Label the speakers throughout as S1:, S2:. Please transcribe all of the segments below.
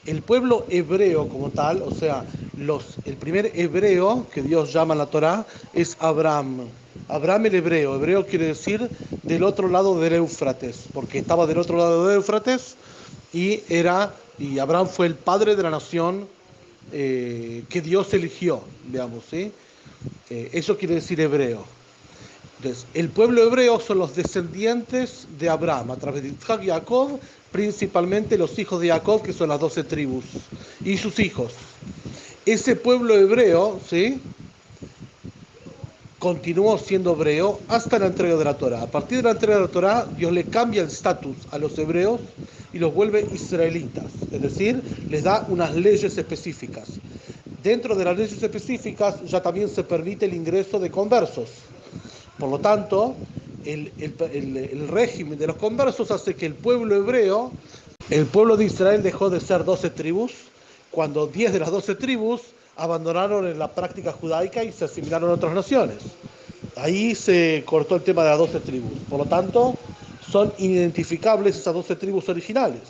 S1: El pueblo hebreo como tal, o sea, el primer hebreo que Dios llama en la Torá es Abraham. Abraham el hebreo. Hebreo quiere decir del otro lado del Éufrates, porque estaba del otro lado del Éufrates y Abraham fue el padre de la nación que Dios eligió, digamos, ¿sí? Eso quiere decir hebreo. Entonces, el pueblo hebreo son los descendientes de Abraham, a través de Isaac y Jacob, principalmente los hijos de Jacob, que son las 12 tribus, y sus hijos. Ese pueblo hebreo, ¿sí?, continuó siendo hebreo hasta la entrega de la Torá. A partir de la entrega de la Torá, Dios le cambia el estatus a los hebreos y los vuelve israelitas, es decir, les da unas leyes específicas. Dentro de las leyes específicas ya también se permite el ingreso de conversos. Por lo tanto, el régimen de los conversos hace que el pueblo hebreo, el pueblo de Israel dejó de ser 12 tribus, cuando 10 de las 12 tribus abandonaron en la práctica judaica y se asimilaron a otras naciones. Ahí se cortó el tema de las 12 tribus. Por lo tanto, son inidentificables esas 12 tribus originales,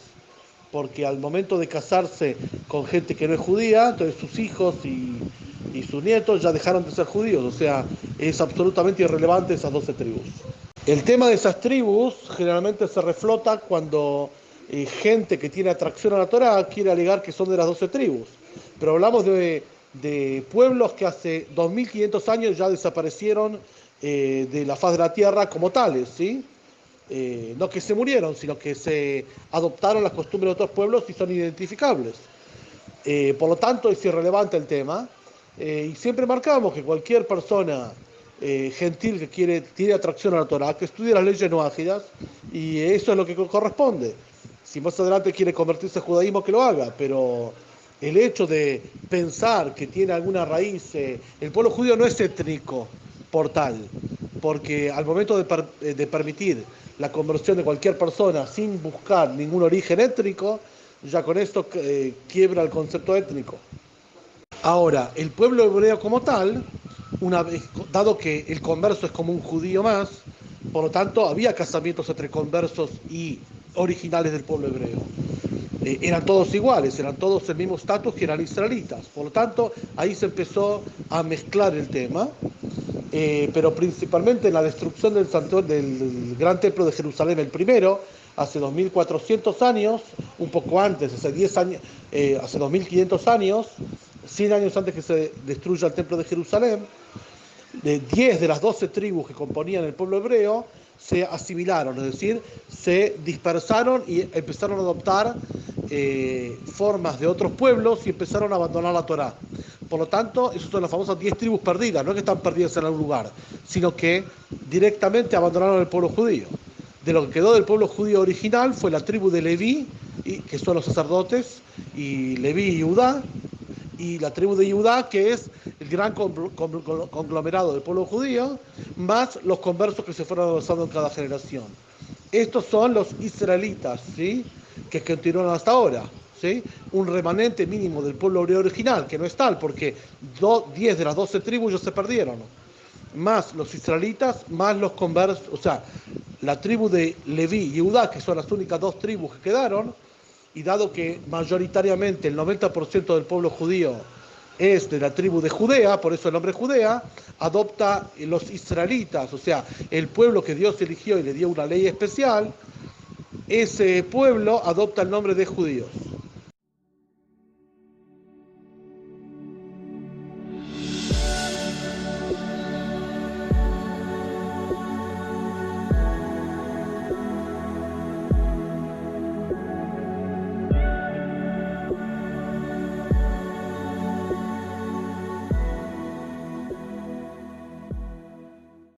S1: porque al momento de casarse con gente que no es judía, entonces sus hijos y sus nietos ya dejaron de ser judíos, o sea, es absolutamente irrelevante esas 12 tribus. El tema de esas tribus generalmente se reflota cuando gente que tiene atracción a la Torá quiere alegar que son de las 12 tribus, pero hablamos de pueblos que hace 2500 años ya desaparecieron de la faz de la tierra como tales, ¿sí? No que se murieron, sino que se adoptaron las costumbres de otros pueblos y son identificables. Por lo tanto, es irrelevante el tema. Y siempre marcamos que cualquier persona gentil que tiene atracción a la Torá, que estudie las leyes noágidas, y eso es lo que corresponde. Si más adelante quiere convertirse al judaísmo, que lo haga, pero el hecho de pensar que tiene alguna raíz, el pueblo judío no es étnico por tal, porque al momento de permitir la conversión de cualquier persona sin buscar ningún origen étnico, ya con esto quiebra el concepto étnico. Ahora, el pueblo hebreo como tal, una vez, dado que el converso es como un judío más, por lo tanto había casamientos entre conversos y originales del pueblo hebreo. Eran todos iguales, eran todos el mismo estatus que eran israelitas. Por lo tanto, ahí se empezó a mezclar el tema, pero principalmente en la destrucción del gran templo de Jerusalén, el primero, hace 2400 años, un poco antes, hace 10 años, hace 2500 años, 100 años antes que se destruya el templo de Jerusalén, de 10 de las 12 tribus que componían el pueblo hebreo se asimilaron, es decir, se dispersaron y empezaron a adoptar formas de otros pueblos y empezaron a abandonar la Torá. Por lo tanto, esas son las famosas 10 tribus perdidas, no es que están perdidas en algún lugar, sino que directamente abandonaron el pueblo judío. De lo que quedó del pueblo judío original fue la tribu de Leví, que son los sacerdotes, y Leví y Judá, y la tribu de Judá, que es el gran conglomerado del pueblo judío, más los conversos que se fueron avanzando en cada generación. Estos son los israelitas, ¿sí?, que continúan hasta ahora, ¿sí? Un remanente mínimo del pueblo hebreo original, que no es tal, porque 10 de las 12 tribus ya se perdieron, más los israelitas, más los conversos, o sea, la tribu de Leví y Judá, que son las únicas dos tribus que quedaron, y dado que mayoritariamente el 90% del pueblo judío es de la tribu de Judea, por eso el nombre Judea, adopta los israelitas, o sea, el pueblo que Dios eligió y le dio una ley especial, ese pueblo adopta el nombre de judíos.